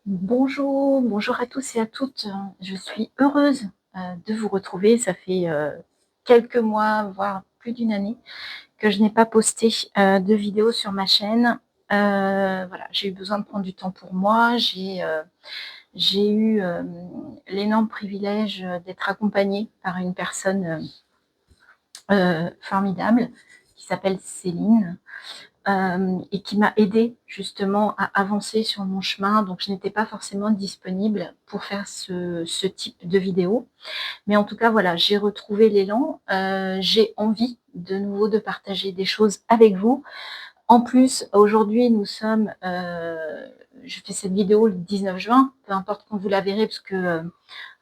Bonjour, bonjour à tous et à toutes. Je suis heureuse de vous retrouver. Ça fait quelques mois, voire plus d'une année, que je n'ai pas posté de vidéo sur ma chaîne. Voilà, j'ai eu besoin de prendre du temps pour moi. J'ai eu l'énorme privilège d'être accompagnée par une personne formidable qui s'appelle Céline. Et qui m'a aidée justement à avancer sur mon chemin. Donc, je n'étais pas forcément disponible pour faire ce type de vidéo. Mais en tout cas, voilà, j'ai retrouvé l'élan. J'ai envie de nouveau de partager des choses avec vous. En plus, aujourd'hui, nous sommes... je fais cette vidéo le 19 juin, peu importe quand vous la verrez, parce que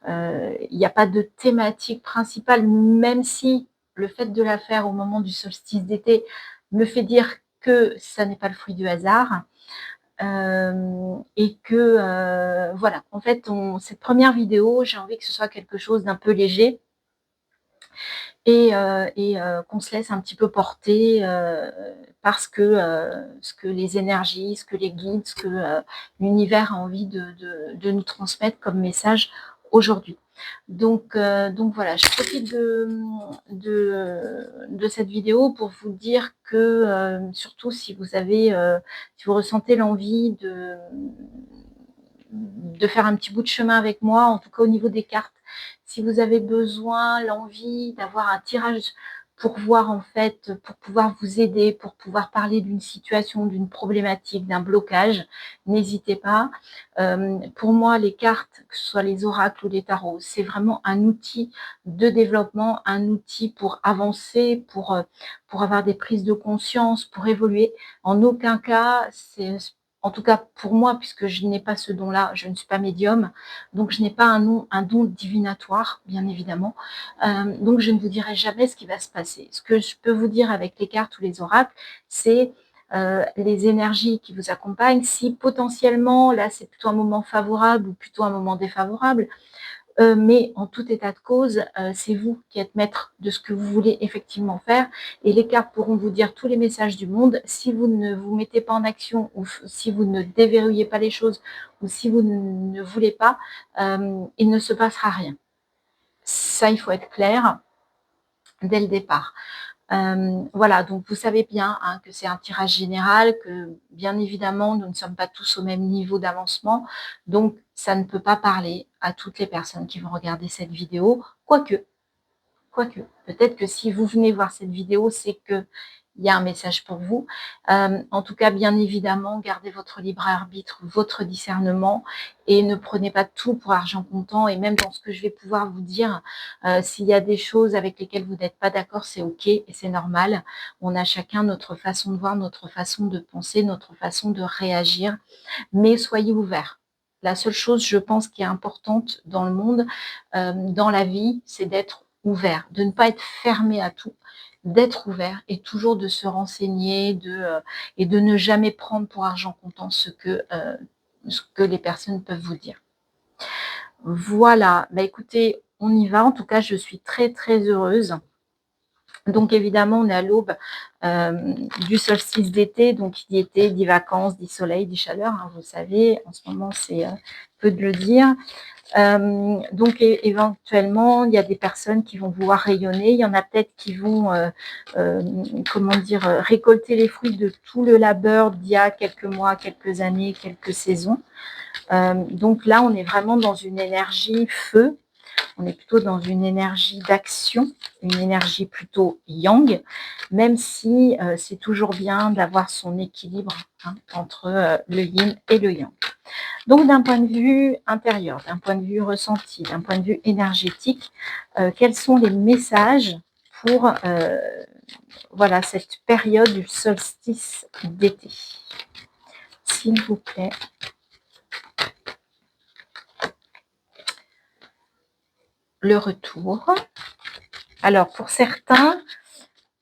il n'y a pas de thématique principale, même si le fait de la faire au moment du solstice d'été me fait dire que ça n'est pas le fruit du hasard. Et que voilà, en fait, cette première vidéo, j'ai envie que ce soit quelque chose d'un peu léger et qu'on se laisse un petit peu porter parce que ce que les énergies, ce que les guides, ce que l'univers a envie de nous transmettre comme message aujourd'hui. Donc voilà, je profite de cette vidéo pour vous dire que surtout si vous avez, si vous ressentez l'envie de faire un petit bout de chemin avec moi, en tout cas au niveau des cartes, si vous avez besoin, l'envie d'avoir un tirage pour voir en fait, pour pouvoir vous aider, pour pouvoir parler d'une situation, d'une problématique, d'un blocage, n'hésitez pas. Pour moi, les cartes, que ce soit les oracles ou les tarots, c'est vraiment un outil de développement, un outil pour avancer, pour avoir des prises de conscience, pour évoluer. En aucun cas, c'est en tout cas pour moi, puisque je n'ai pas ce don-là, je ne suis pas médium, donc je n'ai pas un don divinatoire, bien évidemment. Donc je ne vous dirai jamais ce qui va se passer. Ce que je peux vous dire avec les cartes ou les oracles, c'est les énergies qui vous accompagnent. Si potentiellement, là, c'est plutôt un moment favorable ou plutôt un moment défavorable, mais en tout état de cause, c'est vous qui êtes maître de ce que vous voulez effectivement faire, et les cartes pourront vous dire tous les messages du monde. Si vous ne vous mettez pas en action, ou si vous ne déverrouillez pas les choses, ou si vous ne voulez pas, il ne se passera rien. Ça, il faut être clair dès le départ. Voilà, donc vous savez bien hein, que c'est un tirage général, que bien évidemment, nous ne sommes pas tous au même niveau d'avancement, donc ça ne peut pas parler à toutes les personnes qui vont regarder cette vidéo, quoique, peut-être que si vous venez voir cette vidéo, c'est que il y a un message pour vous. En tout cas, bien évidemment, gardez votre libre arbitre, votre discernement, et ne prenez pas tout pour argent comptant. Et même dans ce que je vais pouvoir vous dire, s'il y a des choses avec lesquelles vous n'êtes pas d'accord, c'est OK et c'est normal. On a chacun notre façon de voir, notre façon de penser, notre façon de réagir, mais soyez ouverts. La seule chose, je pense, qui est importante dans le monde, dans la vie, c'est d'être ouvert, de ne pas être fermé à tout, d'être ouvert et toujours de se renseigner et de ne jamais prendre pour argent comptant ce que les personnes peuvent vous dire. Voilà, bah écoutez, on y va. En tout cas, je suis très très heureuse. Donc évidemment, on est à l'aube du solstice d'été, donc qui dit été, dit vacances, dit soleil, dit chaleur, hein, vous savez, en ce moment c'est peu de le dire. Donc éventuellement, il y a des personnes qui vont vouloir rayonner, il y en a peut-être qui vont, comment dire, récolter les fruits de tout le labeur d'il y a quelques mois, quelques années, quelques saisons. Donc là, on est vraiment dans une énergie feu, on est plutôt dans une énergie d'action, une énergie plutôt yang, même si c'est toujours bien d'avoir son équilibre hein, entre le yin et le yang. Donc d'un point de vue intérieur, d'un point de vue ressenti, d'un point de vue énergétique, quels sont les messages pour voilà, cette période du solstice d'été? S'il vous plaît. Le retour. Alors pour certains,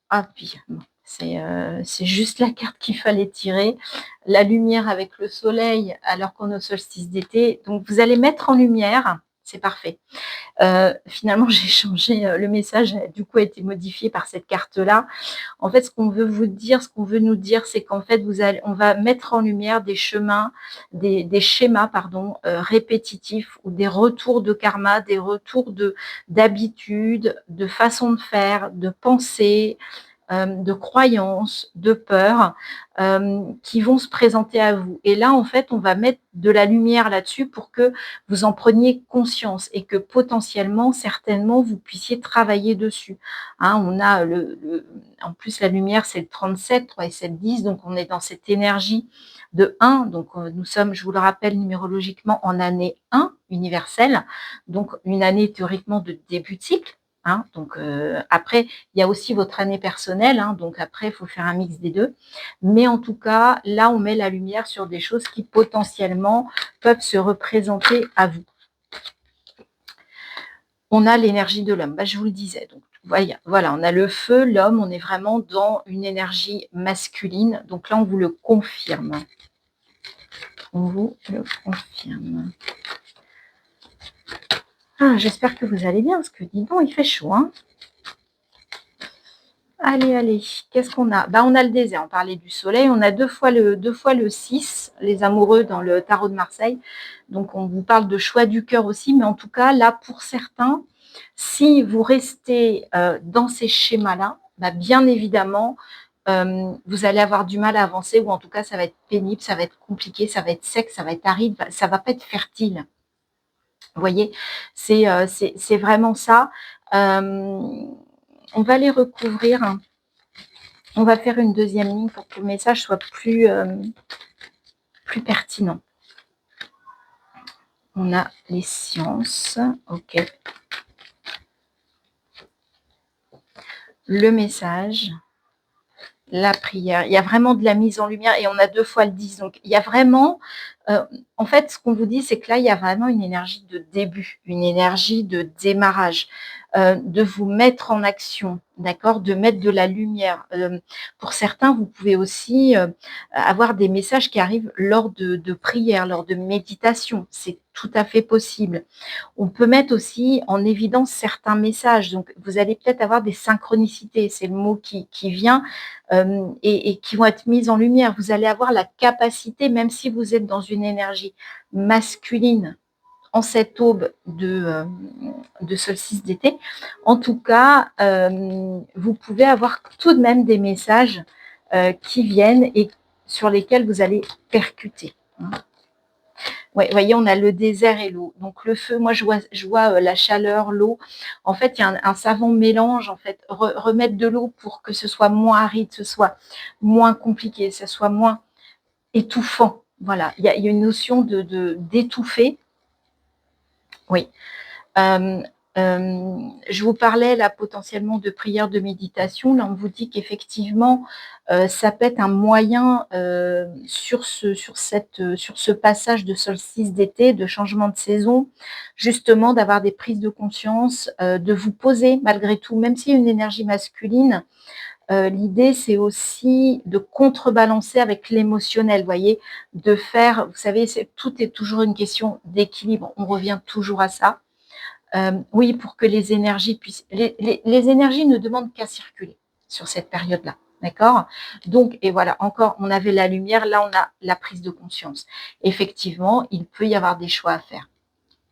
ah puis c'est juste la carte qu'il fallait tirer, la lumière avec le soleil alors qu'on est au solstice d'été. Donc vous allez mettre en lumière, c'est parfait. Finalement, j'ai changé, le message, du coup, a été modifié par cette carte-là. En fait, ce qu'on veut vous dire, ce qu'on veut nous dire, c'est qu'en fait, on va mettre en lumière des chemins, des schémas, pardon, répétitifs ou des retours de karma, des retours d'habitudes, de façon de faire, de pensée, de croyances, de peurs, qui vont se présenter à vous. Et là, en fait, on va mettre de la lumière là-dessus pour que vous en preniez conscience et que potentiellement, certainement, vous puissiez travailler dessus. Hein, on a en plus, la lumière, c'est le 37, 3 et 7, 10, donc on est dans cette énergie de 1. Donc, nous sommes, je vous le rappelle, numérologiquement en année 1 universelle, donc une année théoriquement de début de cycle. Hein, donc après, il y a aussi votre année personnelle, hein, donc après, il faut faire un mix des deux. Mais en tout cas, là, on met la lumière sur des choses qui potentiellement peuvent se représenter à vous. On a l'énergie de l'homme, je vous le disais. Donc, voilà, on a le feu, l'homme, on est vraiment dans une énergie masculine. Donc là, on vous le confirme. On vous le confirme. Ah, j'espère que vous allez bien, parce que dis donc, il fait chaud, hein. Allez, qu'est-ce qu'on a? On a le désert, on parlait du soleil, on a deux fois le 6, les amoureux dans le tarot de Marseille. Donc, on vous parle de choix du cœur aussi, mais en tout cas, là, pour certains, si vous restez dans ces schémas-là, bien évidemment, vous allez avoir du mal à avancer, ou en tout cas, ça va être pénible, ça va être compliqué, ça va être sec, ça va être aride, ça va pas être fertile. Vous voyez, c'est vraiment ça. On va les recouvrir. On va faire une deuxième ligne pour que le message soit plus pertinent. On a les sciences. OK. Le message. La prière. Il y a vraiment de la mise en lumière et on a deux fois le 10. Donc, il y a vraiment... en fait, ce qu'on vous dit, c'est que là, il y a vraiment une énergie de début, une énergie de démarrage, de vous mettre en action, d'accord, de mettre de la lumière. Pour certains, vous pouvez aussi avoir des messages qui arrivent lors de prières, lors de méditation. C'est tout à fait possible. On peut mettre aussi en évidence certains messages. Donc, vous allez peut-être avoir des synchronicités, c'est le mot qui vient, et qui vont être mises en lumière. Vous allez avoir la capacité, même si vous êtes dans une énergie masculine, en cette aube de solstice d'été, en tout cas, vous pouvez avoir tout de même des messages qui viennent et sur lesquels vous allez percuter. Ouais, vous voyez, on a le désert et l'eau. Donc le feu, moi je vois la chaleur, l'eau. En fait, il y a un savant mélange, en fait, remettre de l'eau pour que ce soit moins aride, ce soit moins compliqué, ce soit moins étouffant. Voilà, il y a une notion d'étouffer. Oui. Je vous parlais là potentiellement de prière, de méditation. Là, on vous dit qu'effectivement, ça peut être un moyen sur ce passage de solstice d'été, de changement de saison, justement d'avoir des prises de conscience, de vous poser malgré tout, même s'il y a une énergie masculine. L'idée, c'est aussi de contrebalancer avec l'émotionnel, vous voyez, de faire, vous savez, tout est toujours une question d'équilibre. On revient toujours à ça. Oui, pour que les énergies puissent... Les énergies ne demandent qu'à circuler sur cette période-là. D'accord? Donc, et voilà, encore, on avait la lumière, là, on a la prise de conscience. Effectivement, il peut y avoir des choix à faire.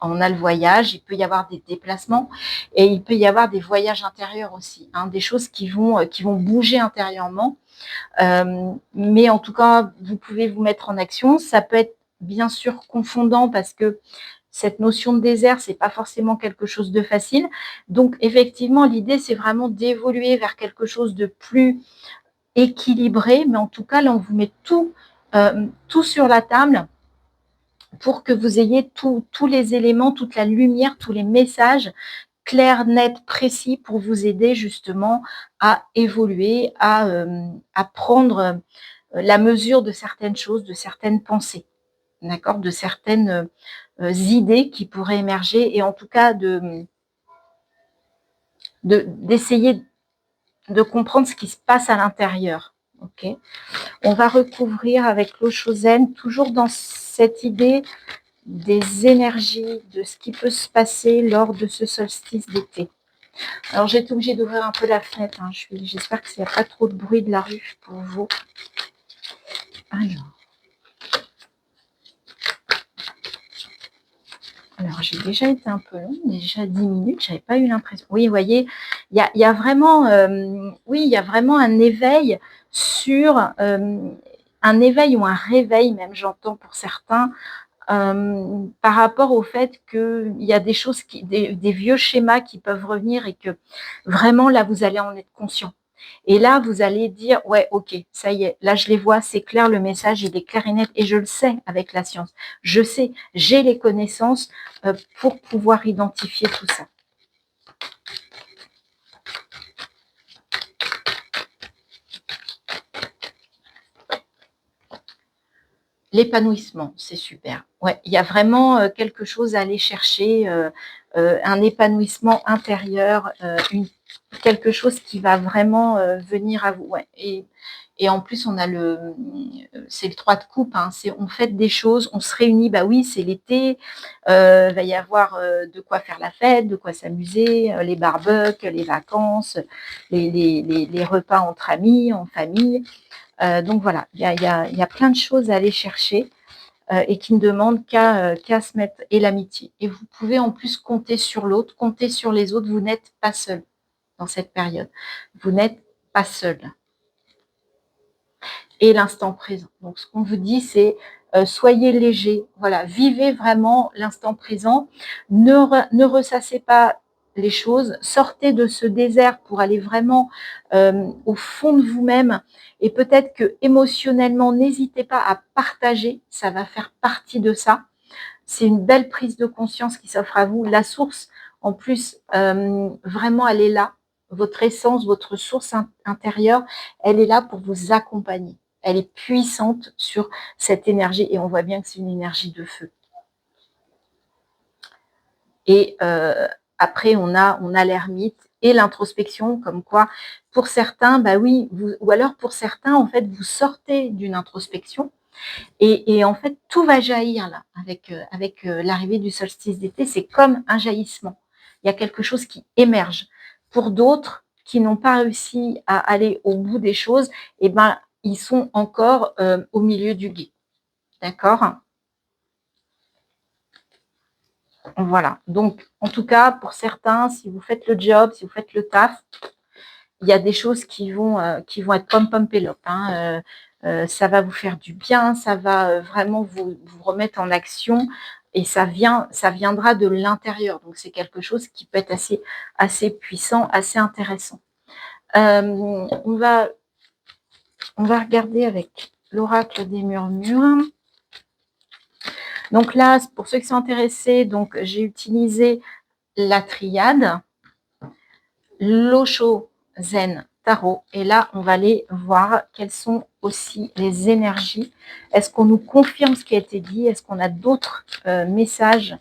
On a le voyage, il peut y avoir des déplacements et il peut y avoir des voyages intérieurs aussi, hein, des choses qui vont bouger intérieurement. Mais en tout cas, vous pouvez vous mettre en action. Ça peut être bien sûr confondant parce que cette notion de désert, c'est pas forcément quelque chose de facile. Donc, effectivement, l'idée, c'est vraiment d'évoluer vers quelque chose de plus équilibré. Mais en tout cas, là, on vous met tout sur la table pour que vous ayez tous les éléments, toute la lumière, tous les messages clairs, nets, précis pour vous aider justement à évoluer, à prendre la mesure de certaines choses, de certaines pensées, d'accord, de certaines idées qui pourraient émerger et en tout cas d'essayer de comprendre ce qui se passe à l'intérieur. Okay. On va recouvrir avec l'eau chosène, toujours dans cette idée des énergies, de ce qui peut se passer lors de ce solstice d'été. Alors, j'ai été obligée d'ouvrir un peu la fenêtre. Hein. J'espère qu'il n'y a pas trop de bruit de la rue pour vous. Alors, j'ai déjà été un peu long, déjà 10 minutes, j'avais pas eu l'impression. Oui, vous voyez, il y a vraiment, oui, il y a vraiment un éveil sur un éveil ou un réveil, même j'entends pour certains, par rapport au fait qu'il y a des choses, des vieux schémas qui peuvent revenir et que vraiment là, vous allez en être conscient. Et là, vous allez dire, ouais, ok, ça y est, là je les vois, c'est clair, le message il est clair et net, et je le sais avec la science. Je sais, j'ai les connaissances pour pouvoir identifier tout ça. L'épanouissement, c'est super. Ouais, il y a vraiment quelque chose à aller chercher, un épanouissement intérieur, quelque chose qui va vraiment venir à vous. Ouais. Et en plus, on a c'est le 3 de coupe. Hein, on fait des choses, on se réunit. Bah oui, c'est l'été. Va y avoir de quoi faire la fête, de quoi s'amuser, les barbecues, les vacances, les repas entre amis, en famille. Donc voilà, il y a plein de choses à aller chercher et qui ne demandent qu'à se mettre, et l'amitié. Et vous pouvez en plus compter sur l'autre, compter sur les autres. Vous n'êtes pas seul dans cette période. Vous n'êtes pas seul. Et l'instant présent. Donc ce qu'on vous dit, c'est soyez léger. Voilà, vivez vraiment l'instant présent. Ne ressassez pas les choses, sortez de ce désert pour aller vraiment au fond de vous-même, et peut-être que émotionnellement, n'hésitez pas à partager, ça va faire partie de ça. C'est une belle prise de conscience qui s'offre à vous. La source, en plus, vraiment, elle est là. Votre essence, votre source intérieure, elle est là pour vous accompagner. Elle est puissante sur cette énergie, et on voit bien que c'est une énergie de feu. Et après, on a l'ermite et l'introspection, comme quoi, pour certains, bah oui, ou alors pour certains, en fait, vous sortez d'une introspection, et en fait, tout va jaillir là, avec l'arrivée du solstice d'été. C'est comme un jaillissement. Il y a quelque chose qui émerge. Pour d'autres qui n'ont pas réussi à aller au bout des choses, eh ben, ils sont encore au milieu du gué. D'accord ? Voilà. Donc, en tout cas, pour certains, si vous faites le job, si vous faites le taf, il y a des choses qui vont être pom-pom pélope. Hein. Ça va vous faire du bien, ça va vraiment vous remettre en action, et ça viendra de l'intérieur. Donc, c'est quelque chose qui peut être assez puissant, assez intéressant. On va regarder avec l'oracle des murmures. Donc là, pour ceux qui sont intéressés, donc j'ai utilisé la triade, l'Osho Zen Tarot. Et là, on va aller voir quelles sont aussi les énergies. Est-ce qu'on nous confirme ce qui a été dit? Est-ce qu'on a d'autres messages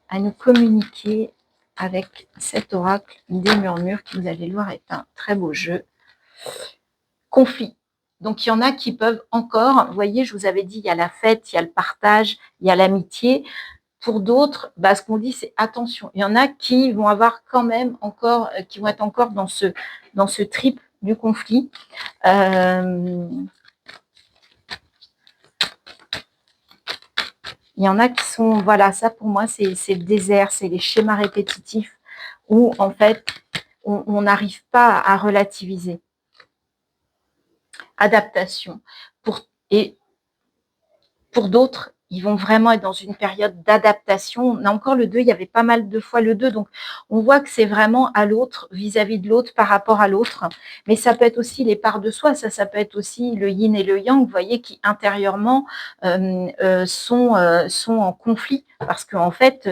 à nous communiquer avec cet oracle des murmures qui, vous allez le voir, est un très beau jeu. Conflit. Donc, il y en a qui peuvent encore, vous voyez, je vous avais dit, il y a la fête, il y a le partage, il y a l'amitié. Pour d'autres, bah, ce qu'on dit, c'est attention. Il y en a qui vont avoir quand même encore, qui vont être encore dans ce trip du conflit. Il y en a qui sont, voilà, ça pour moi, c'est le désert, c'est les schémas répétitifs où, en fait, on n'arrive pas à relativiser. Adaptation. Et pour d'autres, ils vont vraiment être dans une période d'adaptation. On a encore le 2, il y avait pas mal de fois le 2, donc on voit que c'est vraiment à l'autre, vis-à-vis de l'autre, par rapport à l'autre. Mais ça peut être aussi les parts de soi, ça peut être aussi le yin et le yang, vous voyez, qui intérieurement sont en conflit, parce qu'en fait,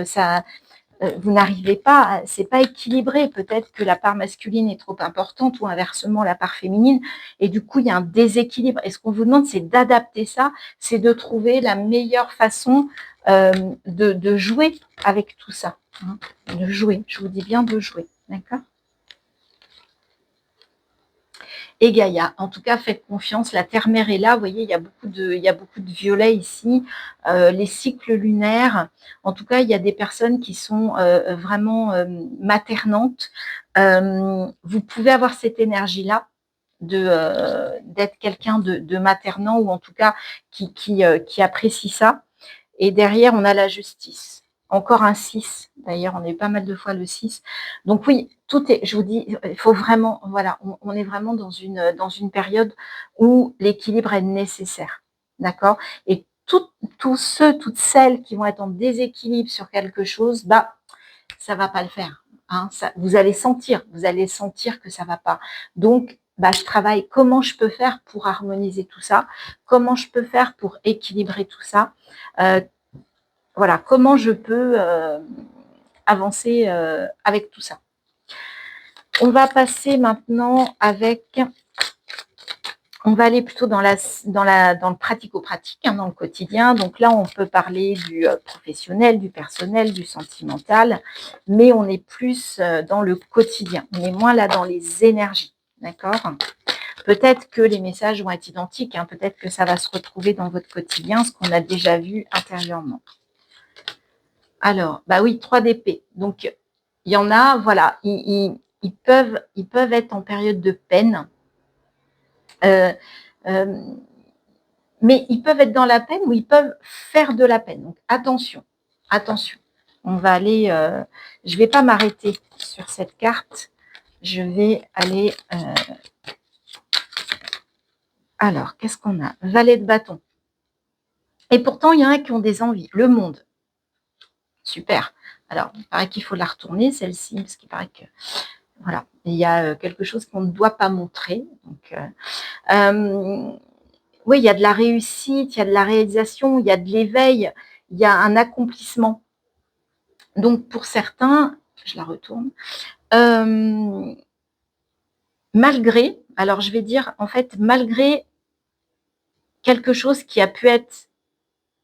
vous n'arrivez pas, c'est pas équilibré. Peut-être que la part masculine est trop importante, ou inversement la part féminine, et du coup il y a un déséquilibre. Et ce qu'on vous demande, c'est d'adapter ça, c'est de trouver la meilleure façon de jouer avec tout ça, hein, de jouer. Je vous dis bien de jouer, d'accord ? et Gaïa. En tout cas, faites confiance, la Terre-Mère est là. Vous voyez, il y a beaucoup de violet ici. Les cycles lunaires, en tout cas, il y a des personnes qui sont vraiment maternantes. Vous pouvez avoir cette énergie-là d'être quelqu'un de maternant, ou en tout cas qui apprécie ça. Et derrière, on a la justice. Encore un 6. D'ailleurs, on a eu pas mal de fois le 6. Donc oui, tout est, je vous dis, il faut vraiment, voilà, on est vraiment dans une période où l'équilibre est nécessaire. D'accord? Et tous ceux, toutes celles qui vont être en déséquilibre sur quelque chose, bah, ça va pas le faire. Hein, ça, vous allez sentir que ça va pas. Donc, bah, je travaille comment je peux faire pour harmoniser tout ça, comment je peux faire pour équilibrer tout ça. Voilà, comment je peux avancer avec tout ça. On va passer maintenant on va aller plutôt dans le pratico-pratique, hein, dans le quotidien. Donc là, on peut parler du professionnel, du personnel, du sentimental, mais on est plus dans le quotidien. On est moins là dans les énergies, d'accord ? Peut-être que les messages vont être identiques, hein, peut-être que ça va se retrouver dans votre quotidien, ce qu'on a déjà vu intérieurement. Alors, bah oui, 3 d'épée. Donc, il y en a, voilà, ils peuvent être en période de peine. Mais ils peuvent être dans la peine ou ils peuvent faire de la peine. Donc, attention, attention. On va aller, je ne vais pas m'arrêter sur cette carte. Je vais aller, alors, qu'est-ce qu'on a? Valet de bâton. Et pourtant, il y en a qui ont des envies. Le monde. Super. Alors, il paraît qu'il faut la retourner, celle-ci, parce qu'il paraît que, voilà, il y a quelque chose qu'on ne doit pas montrer. Donc, oui, il y a de la réussite, il y a de la réalisation, il y a de l'éveil, il y a un accomplissement. Donc, pour certains, je la retourne, malgré, alors je vais dire, en fait, malgré quelque chose qui a pu être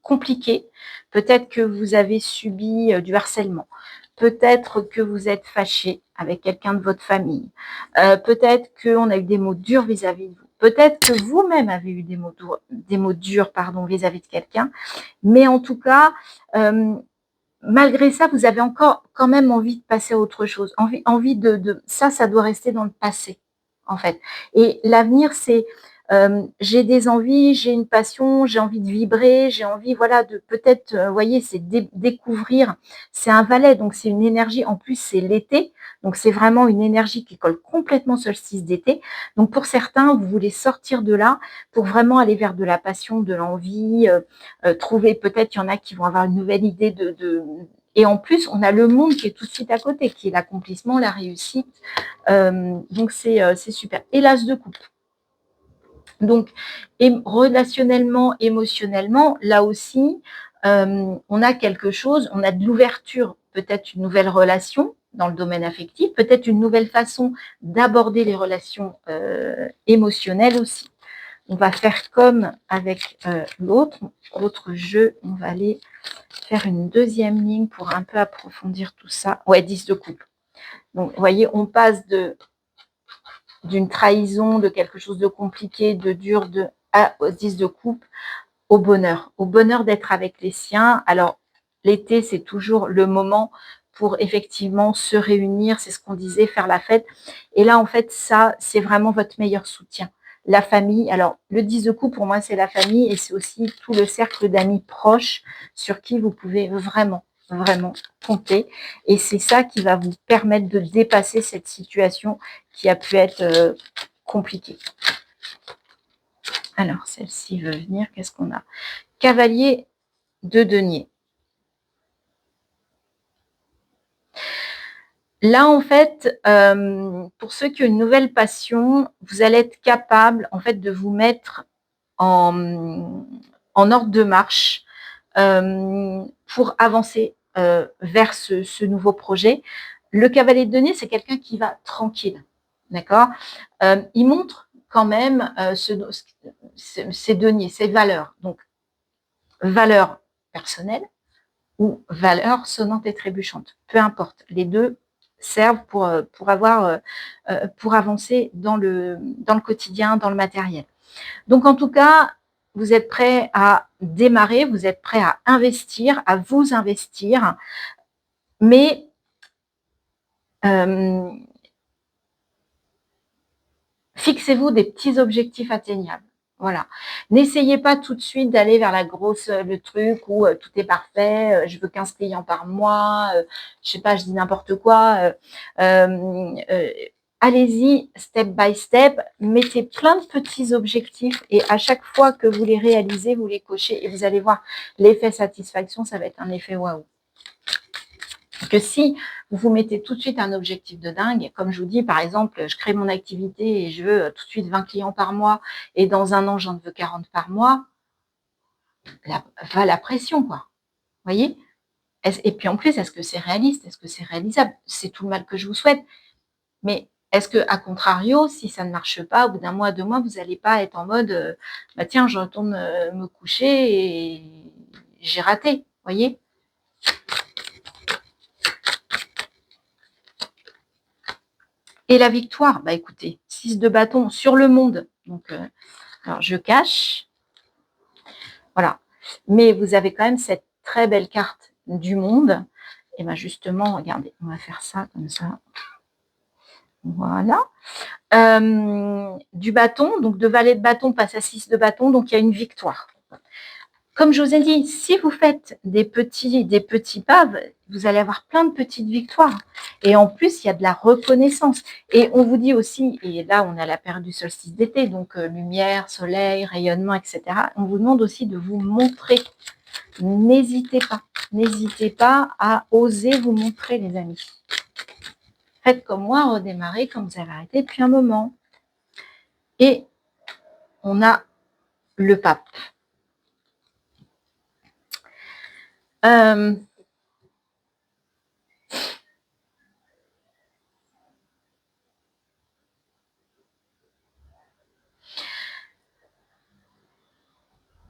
compliqué, peut-être que vous avez subi du harcèlement, peut-être que vous êtes fâché avec quelqu'un de votre famille, peut-être qu'on a eu des mots durs vis-à-vis de vous, peut-être que vous-même avez eu des mots durs vis-à-vis de quelqu'un, mais en tout cas, malgré ça, vous avez encore quand même envie de passer à autre chose, envie de ça doit rester dans le passé, en fait. Et l'avenir, c'est j'ai des envies, j'ai une passion, j'ai envie de vibrer, j'ai envie, voilà, de peut-être, vous voyez, c'est découvrir. C'est un valet, donc c'est une énergie. En plus, c'est l'été, donc c'est vraiment une énergie qui colle complètement solstice d'été. Donc pour certains, vous voulez sortir de là pour vraiment aller vers de la passion, de l'envie, trouver, peut-être, il y en a qui vont avoir une nouvelle idée et en plus, on a le monde qui est tout de suite à côté, qui est l'accomplissement, la réussite. Donc, c'est super. Et l'as de coupe. Donc, relationnellement, émotionnellement, là aussi, on a quelque chose, on a de l'ouverture, peut-être une nouvelle relation dans le domaine affectif, peut-être une nouvelle façon d'aborder les relations émotionnelles aussi. On va faire comme avec l'autre jeu, on va aller faire une deuxième ligne pour un peu approfondir tout ça. Ouais, 10 de coupe. Donc, vous voyez, on passe d'une trahison, de quelque chose de compliqué, de dur, à 10 de coupe, au bonheur d'être avec les siens. Alors, l'été, c'est toujours le moment pour effectivement se réunir, c'est ce qu'on disait, faire la fête. Et là, en fait, ça, c'est vraiment votre meilleur soutien. La famille, alors le 10 de coupe, pour moi, c'est la famille et c'est aussi tout le cercle d'amis proches sur qui vous pouvez vraiment, vraiment compter. Et c'est ça qui va vous permettre de dépasser cette situation qui a pu être compliquée. Alors, celle-ci veut venir, qu'est-ce qu'on a? Cavalier de denier. Là, en fait, pour ceux qui ont une nouvelle passion, vous allez être capable, en fait, de vous mettre en ordre de marche pour avancer vers ce nouveau projet. Le cavalier de denier, c'est quelqu'un qui va tranquille, d'accord ? Il montre quand même ses deniers, ses valeurs. Donc, valeurs personnelles ou valeurs sonnantes et trébuchantes. Peu importe, les deux, servent pour avancer dans le quotidien, dans le matériel. Donc en tout cas, vous êtes prêt à démarrer, vous êtes prêt à investir, à vous investir, mais fixez-vous des petits objectifs atteignables. Voilà. N'essayez pas tout de suite d'aller vers le truc où tout est parfait, je veux 15 clients par mois, je sais pas, je dis n'importe quoi. Allez-y step by step, mettez plein de petits objectifs et à chaque fois que vous les réalisez, vous les cochez et vous allez voir l'effet satisfaction, ça va être un effet waouh. Que si vous vous mettez tout de suite un objectif de dingue, comme je vous dis, par exemple, je crée mon activité et je veux tout de suite 20 clients par mois et dans un an, j'en veux 40 par mois, la pression, quoi. Vous voyez? Et puis en plus, est-ce que c'est réaliste? Est-ce que c'est réalisable? C'est tout le mal que je vous souhaite. Mais est-ce que, à contrario, si ça ne marche pas, au bout d'un mois, 2 mois, vous n'allez pas être en mode bah tiens, je retourne me coucher et j'ai raté, vous voyez? Et la victoire, bah écoutez, 6 de bâton sur le monde. Donc, alors je cache, voilà. Mais vous avez quand même cette très belle carte du monde. Et bien justement, regardez, on va faire ça comme ça. Voilà. Du bâton, donc de valet de bâton passe à 6 de bâton, donc il y a une victoire. Comme je vous ai dit, si vous faites des petits pas, vous allez avoir plein de petites victoires. Et en plus, il y a de la reconnaissance. Et on vous dit aussi, et là, on est à la période du solstice d'été, donc lumière, soleil, rayonnement, etc. On vous demande aussi de vous montrer. N'hésitez pas à oser vous montrer, les amis. Faites comme moi, redémarrez comme vous avez arrêté depuis un moment. Et on a le pape.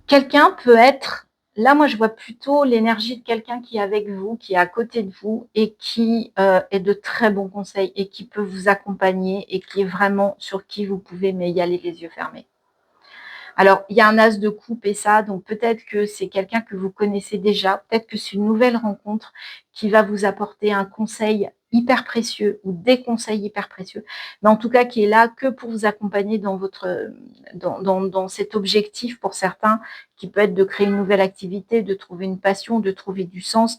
Quelqu'un peut être, là moi je vois plutôt l'énergie de quelqu'un qui est avec vous, qui est à côté de vous et qui est de très bons conseils et qui peut vous accompagner et qui est vraiment sur qui vous pouvez mais y aller les yeux fermés. Alors, il y a un as de coupe et ça, donc peut-être que c'est quelqu'un que vous connaissez déjà, peut-être que c'est une nouvelle rencontre qui va vous apporter un conseil hyper précieux ou des conseils hyper précieux, mais en tout cas qui est là que pour vous accompagner dans cet objectif pour certains, qui peut être de créer une nouvelle activité, de trouver une passion, de trouver du sens.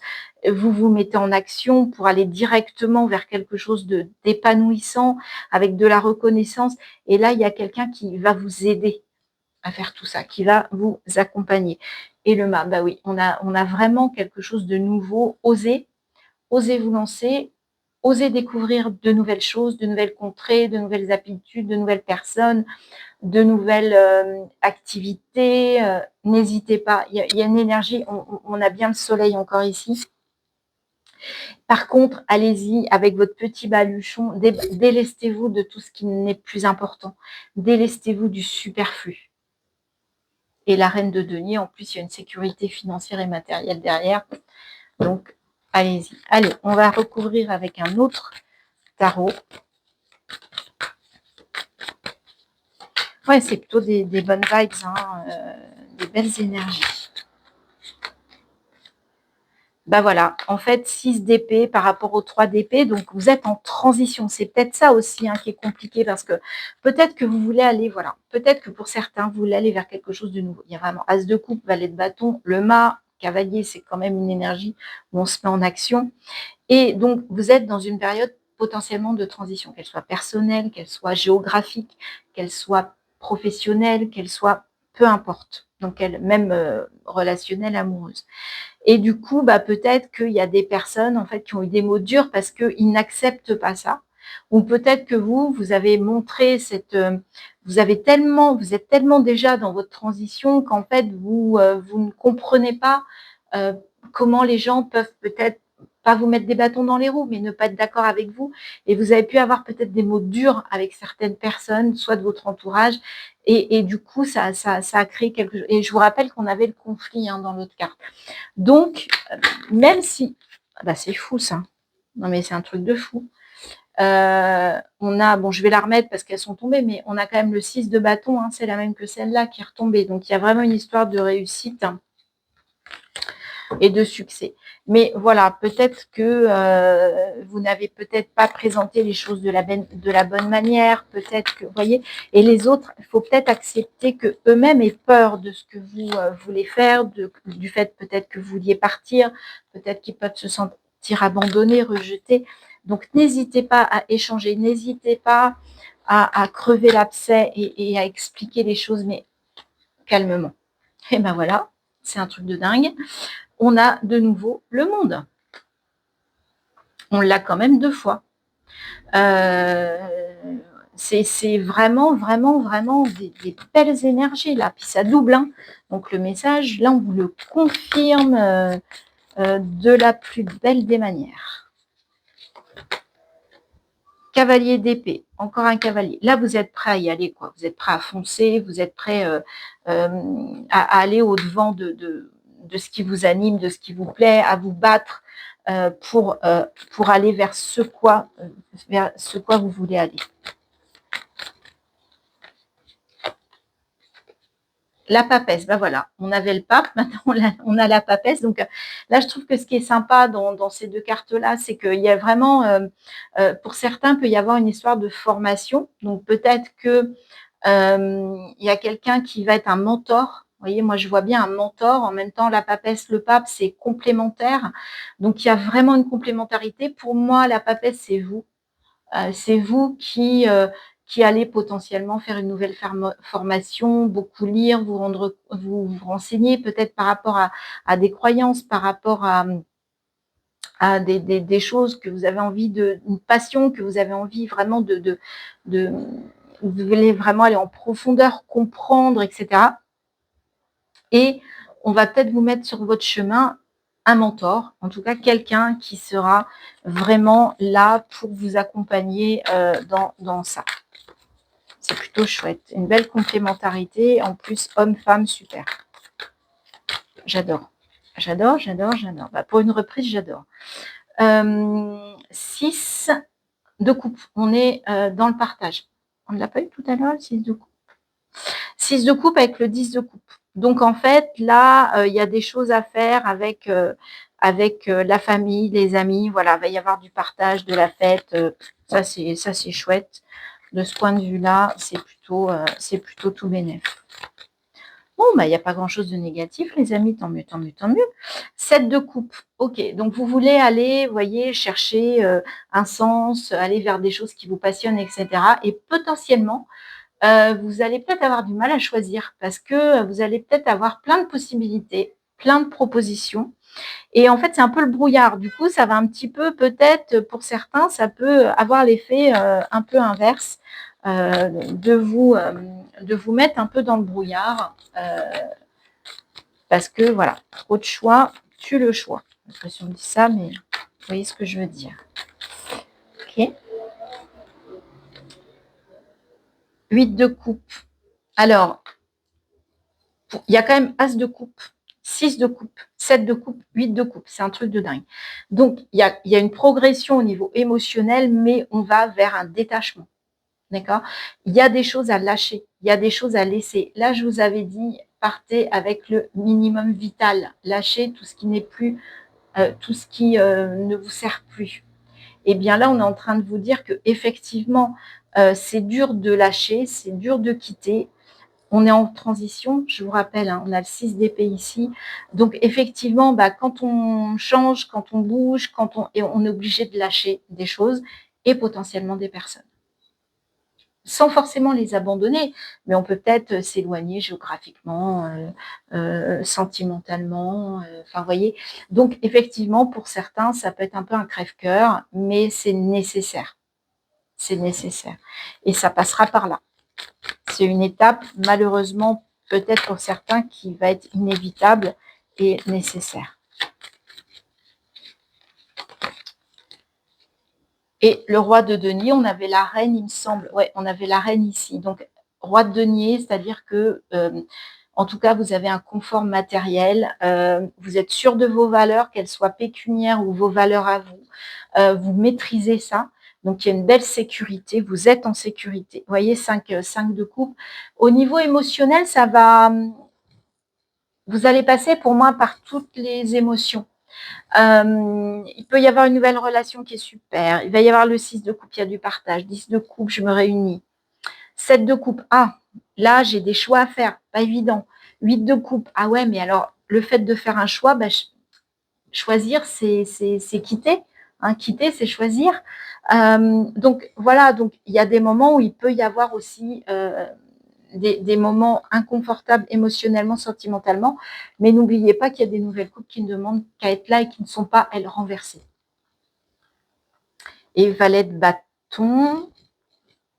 Vous vous mettez en action pour aller directement vers quelque chose d'épanouissant, avec de la reconnaissance, et là, il y a quelqu'un qui va vous aider à faire tout ça, qui va vous accompagner. Et le mât, bah oui, on a vraiment quelque chose de nouveau. Osez vous lancer, osez découvrir de nouvelles choses, de nouvelles contrées, de nouvelles habitudes, de nouvelles personnes, de nouvelles activités. N'hésitez pas, il y a une énergie, on a bien le soleil encore ici. Par contre, allez-y avec votre petit baluchon, délestez-vous de tout ce qui n'est plus important. Délestez-vous du superflu. Et la reine de denier, en plus, il y a une sécurité financière et matérielle derrière. Donc, allez-y. Allez, on va recouvrir avec un autre tarot. Ouais, c'est plutôt des bonnes vibes, hein, des belles énergies. Ben voilà, en fait, 6 d'épée par rapport aux 3 d'épée, donc vous êtes en transition. C'est peut-être ça aussi qui est compliqué parce que peut-être que vous voulez aller, voilà, peut-être que pour certains, vous voulez aller vers quelque chose de nouveau. Il y a vraiment as de coupe, valet de bâton, le mât, cavalier, c'est quand même une énergie où on se met en action. Et donc, vous êtes dans une période potentiellement de transition, qu'elle soit personnelle, qu'elle soit géographique, qu'elle soit professionnelle, qu'elle soit peu importe, donc même relationnelle, amoureuse. Et du coup, bah, peut-être qu'il y a des personnes en fait qui ont eu des mots durs parce qu'ils n'acceptent pas ça. Ou peut-être que vous avez montré vous êtes tellement déjà dans votre transition qu'en fait vous ne comprenez pas comment les gens peuvent peut-être pas vous mettre des bâtons dans les roues, mais ne pas être d'accord avec vous. Et vous avez pu avoir peut-être des mots durs avec certaines personnes, soit de votre entourage, et du coup, ça a créé quelque chose. Et je vous rappelle qu'on avait le conflit dans l'autre carte. Donc, même si... Bah, c'est fou, ça. Non, mais c'est un truc de fou. On a, bon, je vais la remettre parce qu'elles sont tombées, mais on a quand même le 6 de bâton, hein, c'est la même que celle-là qui est retombée. Donc, il y a vraiment une histoire de réussite et de succès. Mais voilà, peut-être que vous n'avez peut-être pas présenté les choses de la bonne manière, peut-être que, vous voyez, et les autres, il faut peut-être accepter que eux-mêmes aient peur de ce que vous voulez faire, du fait peut-être que vous vouliez partir, peut-être qu'ils peuvent se sentir abandonnés, rejetés. Donc, n'hésitez pas à échanger, n'hésitez pas à crever l'abcès et à expliquer les choses, mais calmement. Et ben voilà, c'est un truc de dingue. On a de nouveau le monde. On l'a quand même 2 fois. C'est vraiment, vraiment, vraiment des belles énergies là. Puis ça double. Hein. Donc le message, là, on vous le confirme de la plus belle des manières. Cavalier d'épée, encore un cavalier. Là, vous êtes prêt à y aller, quoi. Vous êtes prêt à foncer, vous êtes prêt à aller au-devant de ce qui vous anime, de ce qui vous plaît, à vous battre pour aller vers ce quoi vous voulez aller. La papesse, ben voilà, on avait le pape, maintenant on a la papesse. Donc là, je trouve que ce qui est sympa dans ces 2 cartes-là, c'est qu'il y a vraiment, pour certains, peut y avoir une histoire de formation. Donc peut-être que il y a quelqu'un qui va être un mentor. Vous voyez, moi je vois bien un mentor. En même temps, la papesse, le pape, c'est complémentaire. Donc il y a vraiment une complémentarité. Pour moi, la papesse, c'est vous. C'est vous qui allez potentiellement faire une nouvelle formation, beaucoup lire, vous renseigner peut-être par rapport à des croyances, par rapport à des choses que vous avez envie une passion que vous avez envie vraiment vous voulez vraiment aller en profondeur, comprendre, etc. Et on va peut-être vous mettre sur votre chemin un mentor, en tout cas quelqu'un qui sera vraiment là pour vous accompagner dans ça. C'est plutôt chouette. Une belle complémentarité. En plus, homme-femme, super. J'adore. J'adore, j'adore, j'adore. Bah, pour une reprise, j'adore. 6 de coupe. On est dans le partage. On ne l'a pas eu tout à l'heure, le 6 de coupe. 6 de coupe avec le 10 de coupe. Donc, en fait, là, il y a des choses à faire avec la famille, les amis. Voilà, il va y avoir du partage, de la fête. Ça, c'est chouette. De ce point de vue-là, c'est plutôt tout bénef. Bon, bah, il n'y a pas grand-chose de négatif, les amis, tant mieux, tant mieux, tant mieux. 7 de coupe, ok. Donc, vous voulez aller, vous voyez, chercher un sens, aller vers des choses qui vous passionnent, etc. Et potentiellement, vous allez peut-être avoir du mal à choisir parce que vous allez peut-être avoir plein de possibilités, plein de propositions. Et en fait, c'est un peu le brouillard. Du coup, ça va un petit peu, peut-être, pour certains, ça peut avoir l'effet un peu inverse de vous mettre un peu dans le brouillard parce que, voilà, trop de choix tue le choix. Je sais pas si on dit ça, mais vous voyez ce que je veux dire. Ok. 8 de coupe. Alors, il y a quand même As de coupe, 6 de coupe, 7 de coupe, 8 de coupe. C'est un truc de dingue. Donc, il y a une progression au niveau émotionnel, mais on va vers un détachement. D'accord? Il y a des choses à lâcher, il y a des choses à laisser. Là, je vous avais dit, partez avec le minimum vital. Lâchez tout ce qui n'est plus, tout ce qui ne vous sert plus. Et bien là, on est en train de vous dire que effectivement, c'est dur de lâcher, c'est dur de quitter. On est en transition, je vous rappelle, hein, on a le 6 d'épée ici. Donc effectivement, bah, quand on change, quand on bouge, et on est obligé de lâcher des choses et potentiellement des personnes. Sans forcément les abandonner, mais on peut peut-être s'éloigner géographiquement, sentimentalement, enfin, vous voyez. Donc effectivement, pour certains, ça peut être un peu un crève-cœur, mais c'est nécessaire. C'est nécessaire. Et ça passera par là. C'est une étape, malheureusement, peut-être pour certains, qui va être inévitable et nécessaire. Et le roi de denier, on avait la reine, il me semble. Ouais, on avait la reine ici. Donc, roi de denier, c'est-à-dire que, en tout cas, vous avez un confort matériel. Vous êtes sûr de vos valeurs, qu'elles soient pécuniaires ou vos valeurs à vous. Vous maîtrisez ça. Donc, il y a une belle sécurité. Vous êtes en sécurité. Vous voyez, 5 de coupe. Au niveau émotionnel, ça va... Vous allez passer, pour moi, par toutes les émotions. Il peut y avoir une nouvelle relation qui est super. Il va y avoir le 6 de coupe, il y a du partage. 10 de coupe, je me réunis. 7 de coupe, ah, là, j'ai des choix à faire. Pas évident. 8 de coupe, ah ouais, mais alors, le fait de faire un choix, choisir, c'est quitter. Hein, quitter, c'est choisir. Donc, voilà, donc il y a des moments où il peut y avoir aussi des moments inconfortables émotionnellement, sentimentalement, mais n'oubliez pas qu'il y a des nouvelles coupes qui ne demandent qu'à être là et qui ne sont pas, elles, renversées. Et valet de bâton,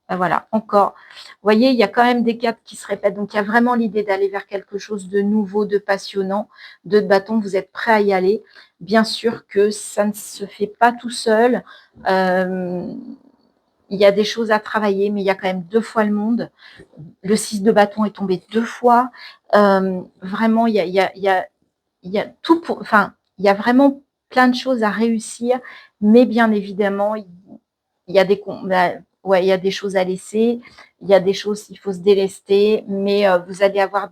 ben voilà, encore. Vous voyez, il y a quand même des cartes qui se répètent. Donc, il y a vraiment l'idée d'aller vers quelque chose de nouveau, de passionnant. De bâton, vous êtes prêt à y aller. Bien sûr que ça ne se fait pas tout seul. Il y a des choses à travailler, mais il y a quand même 2 fois le monde. Le 6 de bâton est tombé 2 fois. Vraiment, il y a tout pour... Enfin, il y a vraiment plein de choses à réussir, mais bien évidemment, il y a des... Ouais, il y a des choses à laisser, il y a des choses qu'il faut se délester, mais vous allez avoir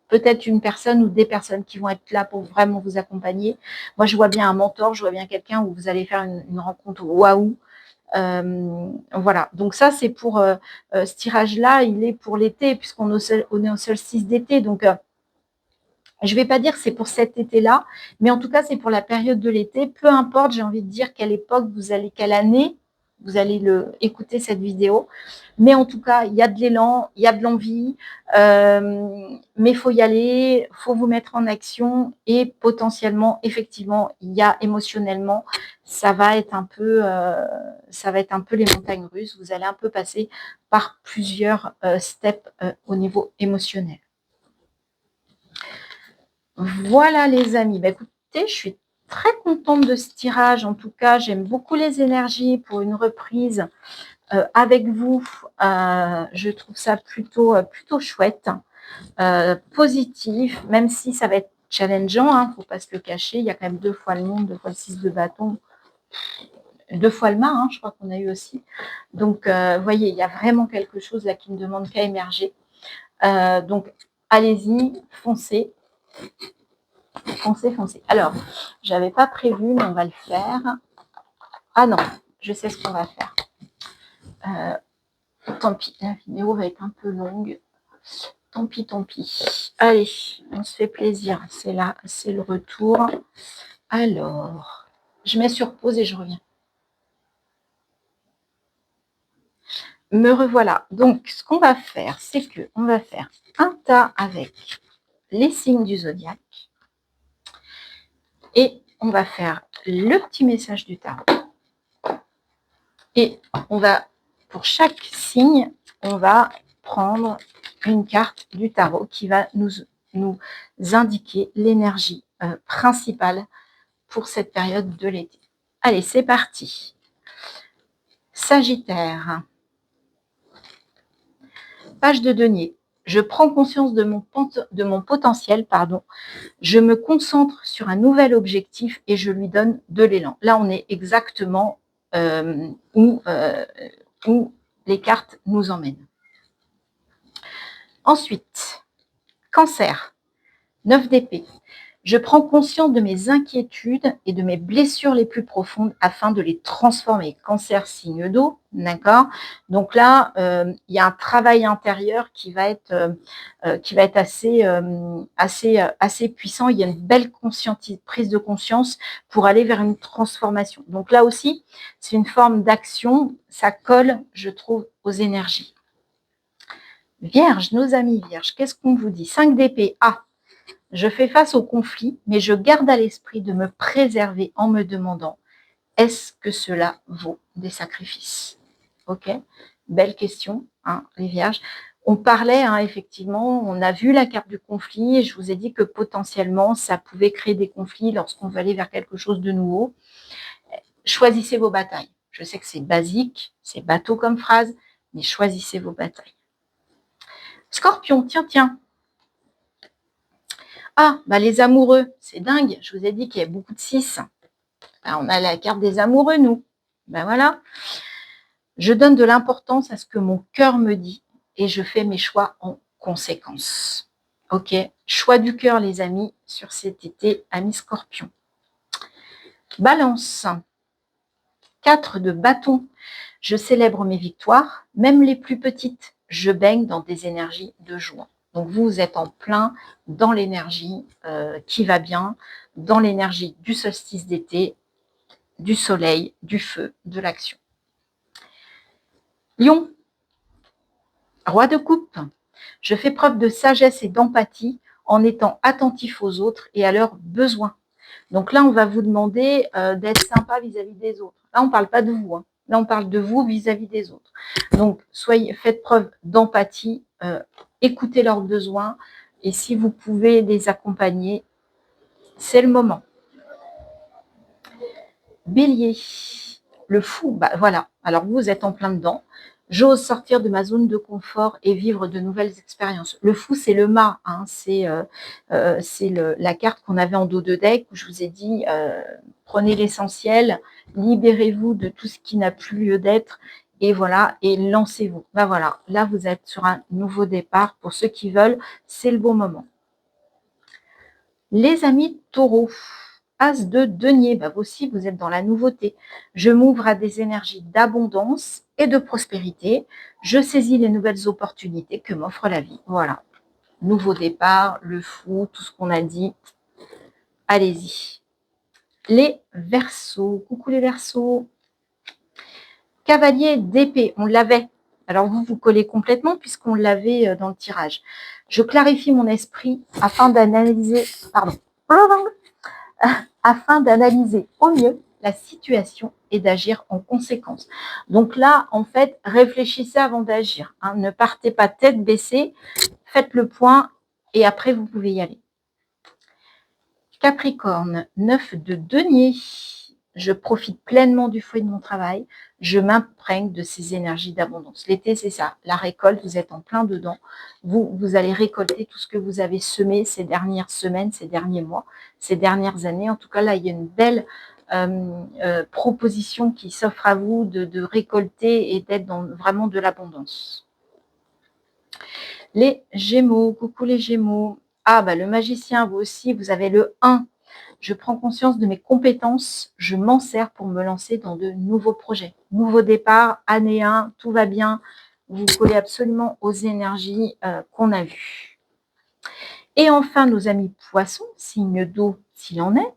peut-être une personne ou des personnes qui vont être là pour vraiment vous accompagner. Moi, je vois bien un mentor, je vois bien quelqu'un où vous allez faire une rencontre waouh. Voilà, donc ça c'est pour ce tirage-là, il est pour l'été, puisqu'on est au solstice d'été, donc je ne vais pas dire que c'est pour cet été-là, mais en tout cas c'est pour la période de l'été, peu importe, j'ai envie de dire quelle époque quelle année vous allez écouter cette vidéo, mais en tout cas il y a de l'élan, il y a de l'envie, mais il faut y aller, il faut vous mettre en action et potentiellement, effectivement, il y a émotionnellement, ça va être un peu les montagnes russes, vous allez un peu passer par plusieurs steps au niveau émotionnel. Voilà les amis, bah, écoutez, je suis très contente de ce tirage, en tout cas j'aime beaucoup les énergies pour une reprise avec vous, je trouve ça plutôt chouette, positif, même si ça va être challengeant, hein, faut pas se le cacher, il y a quand même 2 fois le monde, 2 fois le 6 de bâton, 2 fois le mât, hein, je crois qu'on a eu aussi, donc vous voyez, il y a vraiment quelque chose là qui ne demande qu'à émerger, donc allez-y, foncez. Foncez. Alors, j'avais pas prévu, mais on va le faire. Ah non, je sais ce qu'on va faire. Tant pis, la vidéo va être un peu longue. Tant pis. Allez, on se fait plaisir. C'est là, c'est le retour. Alors, je mets sur pause et je reviens. Me revoilà. Donc, ce qu'on va faire, c'est que on va faire un tas avec les signes du zodiaque. Et on va faire le petit message du tarot. Et on va, pour chaque signe, on va prendre une carte du tarot qui va nous indiquer l'énergie principale pour cette période de l'été. Allez, c'est parti. Sagittaire. Page de denier. Je prends conscience de mon potentiel, je me concentre sur un nouvel objectif et je lui donne de l'élan. Là, on est exactement où les cartes nous emmènent. Ensuite, Cancer, 9 d'épée. Je prends conscience de mes inquiétudes et de mes blessures les plus profondes afin de les transformer. Cancer, signe d'eau, d'accord. Donc là, il y a un travail intérieur qui va être assez puissant. Il y a une belle prise de conscience pour aller vers une transformation. Donc là aussi, c'est une forme d'action. Ça colle, je trouve, aux énergies. Vierge, nos amis vierges, qu'est-ce qu'on vous dit? 5 d'épée. Ah, je fais face au conflit, mais je garde à l'esprit de me préserver en me demandant, est-ce que cela vaut des sacrifices? Ok, belle question, hein, les vierges. On parlait, hein, effectivement, on a vu la carte du conflit et je vous ai dit que potentiellement, ça pouvait créer des conflits lorsqu'on veut aller vers quelque chose de nouveau. Choisissez vos batailles. Je sais que c'est basique, c'est bateau comme phrase, mais choisissez vos batailles. Scorpion, tiens. Ah, bah les amoureux, c'est dingue. Je vous ai dit qu'il y a beaucoup de 6. On a la carte des amoureux, nous. Ben voilà. Je donne de l'importance à ce que mon cœur me dit et je fais mes choix en conséquence. Ok, choix du cœur, les amis, sur cet été, amis Scorpion. Balance. 4 de bâton. Je célèbre mes victoires, même les plus petites. Je baigne dans des énergies de joie. Donc vous êtes en plein dans l'énergie qui va bien, dans l'énergie du solstice d'été, du soleil, du feu, de l'action. Lion. Roi de coupe. Je fais preuve de sagesse et d'empathie en étant attentif aux autres et à leurs besoins. Donc là, on va vous demander d'être sympa vis-à-vis des autres. Là, on ne parle pas de vous. Hein. Là, on parle de vous vis-à-vis des autres. Donc, faites preuve d'empathie, écoutez leurs besoins et si vous pouvez les accompagner, c'est le moment. Bélier, le fou, bah voilà. Alors vous êtes en plein dedans. J'ose sortir de ma zone de confort et vivre de nouvelles expériences. Le fou, c'est le mât. Hein, c'est la carte qu'on avait en dos de deck où je vous ai dit prenez l'essentiel, libérez-vous de tout ce qui n'a plus lieu d'être et voilà, et lancez-vous. Ben voilà, là vous êtes sur un nouveau départ. Pour ceux qui veulent, c'est le bon moment. Les amis taureaux, As de denier, bah vous aussi vous êtes dans la nouveauté. Je m'ouvre à des énergies d'abondance et de prospérité. Je saisis les nouvelles opportunités que m'offre la vie. Voilà, nouveau départ, le fou, tout ce qu'on a dit. Allez-y. Les Verseaux, coucou les Verseaux. Cavalier d'épée, on l'avait. Alors vous collez complètement puisqu'on l'avait dans le tirage. Je clarifie mon esprit afin d'analyser, afin d'analyser au mieux la situation et d'agir en conséquence. Donc là, en fait, réfléchissez avant d'agir. Hein. Ne partez pas tête baissée, faites le point et après, vous pouvez y aller. Capricorne, 9 de denier. Je profite pleinement du fruit de mon travail. Je m'imprègne de ces énergies d'abondance. L'été, c'est ça. La récolte, vous êtes en plein dedans. Vous allez récolter tout ce que vous avez semé ces dernières semaines, ces derniers mois, ces dernières années. En tout cas, là, il y a une belle proposition qui s'offre à vous de récolter et d'être dans vraiment de l'abondance. Les Gémeaux, coucou les Gémeaux. Ah, bah le magicien, vous aussi, vous avez le 1. Je prends conscience de mes compétences, je m'en sers pour me lancer dans de nouveaux projets. Nouveau départ, année 1, tout va bien. Vous collez absolument aux énergies qu'on a vues. Et enfin, nos amis poissons, signe d'eau s'il en est,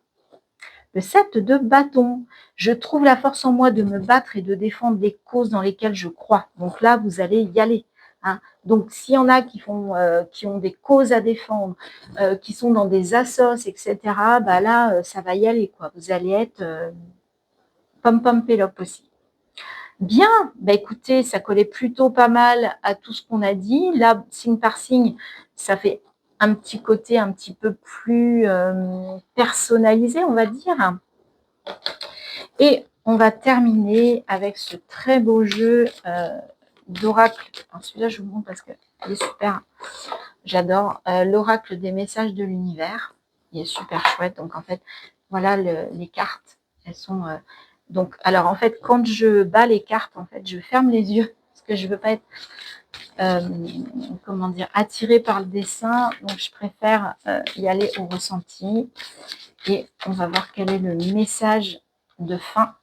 le 7 de bâton. Je trouve la force en moi de me battre et de défendre les causes dans lesquelles je crois. Donc là, vous allez y aller. Hein. Donc, s'il y en a qui ont des causes à défendre, qui sont dans des assos, etc., bah là, ça va y aller. Quoi. Vous allez être pom-pom pélope aussi. Bien, bah écoutez, ça collait plutôt pas mal à tout ce qu'on a dit. Là, signe par signe, ça fait un petit côté un petit peu plus personnalisé, on va dire. Et on va terminer avec ce très beau jeu d'oracle. Celui-là, je vous montre parce qu'il est super. J'adore l'oracle des messages de l'univers. Il est super chouette. Donc, en fait, voilà les cartes. Elles sont... donc, alors, en fait, quand je bats les cartes, en fait, je ferme les yeux parce que je ne veux pas être comment dire, attirée par le dessin. Donc, je préfère y aller au ressenti. Et on va voir quel est le message de fin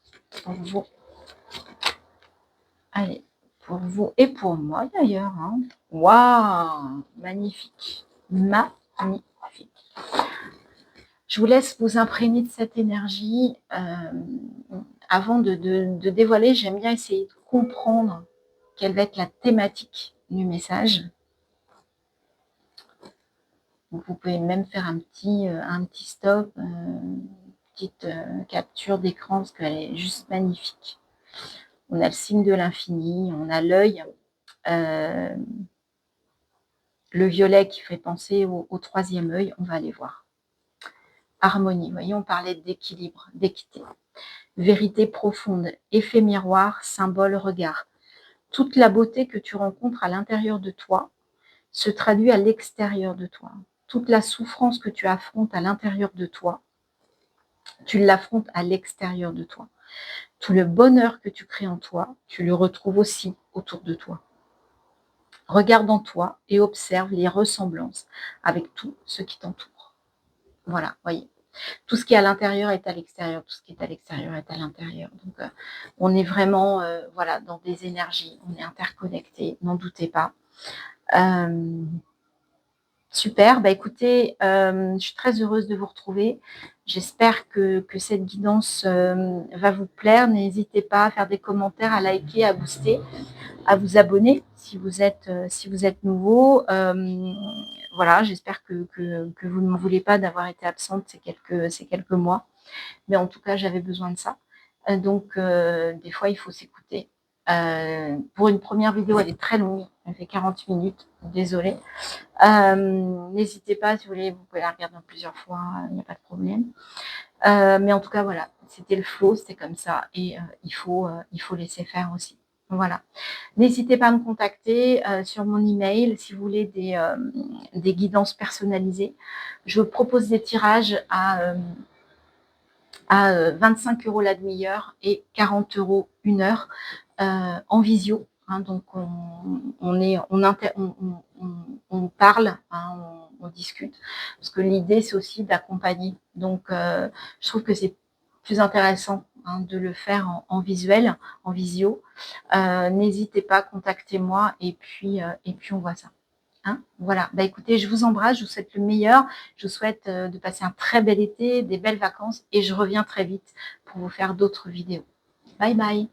pour vous. Allez, pour vous et pour moi d'ailleurs. Hein. Waouh, magnifique, magnifique. Je vous laisse vous imprégner de cette énergie. Avant de dévoiler, j'aime bien essayer de comprendre quelle va être la thématique du message. Donc, vous pouvez même faire un petit stop, petite capture d'écran parce qu'elle est juste magnifique. On a le signe de l'infini, on a l'œil, le violet qui fait penser au troisième œil, on va aller voir. Harmonie, vous voyez, on parlait d'équilibre, d'équité. Vérité profonde, effet miroir, symbole, regard. Toute la beauté que tu rencontres à l'intérieur de toi se traduit à l'extérieur de toi. Toute la souffrance que tu affrontes à l'intérieur de toi, tu l'affrontes à l'extérieur de toi. Tout le bonheur que tu crées en toi, tu le retrouves aussi autour de toi. Regarde en toi et observe les ressemblances avec tout ce qui t'entoure. Voilà, voyez. Tout ce qui est à l'intérieur est à l'extérieur, tout ce qui est à l'extérieur est à l'intérieur. Donc, on est vraiment, voilà, dans des énergies, on est interconnectés, n'en doutez pas. Hem Super, bah, écoutez, je suis très heureuse de vous retrouver. J'espère que cette guidance, va vous plaire. N'hésitez pas à faire des commentaires, à liker, à booster, à vous abonner si vous êtes nouveau. Voilà, j'espère que vous ne m'en voulez pas d'avoir été absente ces quelques mois. Mais en tout cas, j'avais besoin de ça. Donc des fois, il faut s'écouter. Pour une première vidéo, elle est très longue, elle fait 40 minutes, désolée. N'hésitez pas, si vous voulez, vous pouvez la regarder en plusieurs fois, il n'y a pas de problème. Mais en tout cas, voilà, c'était le flow, c'était comme ça et il faut laisser faire aussi. Voilà. N'hésitez pas à me contacter, sur mon email si vous voulez des guidances personnalisées. Je propose des tirages à 25 € la demi-heure et 40 € une heure, en visio, hein. Donc on parle, hein, on discute. Parce que l'idée, c'est aussi d'accompagner. Donc je trouve que c'est plus intéressant, hein, de le faire en visuel, en visio. N'hésitez pas, contactez-moi et puis on voit ça. Hein, voilà. Bah, écoutez, je vous embrasse, je vous souhaite le meilleur. Je vous souhaite, de passer un très bel été, des belles vacances et je reviens très vite pour vous faire d'autres vidéos. Bye bye.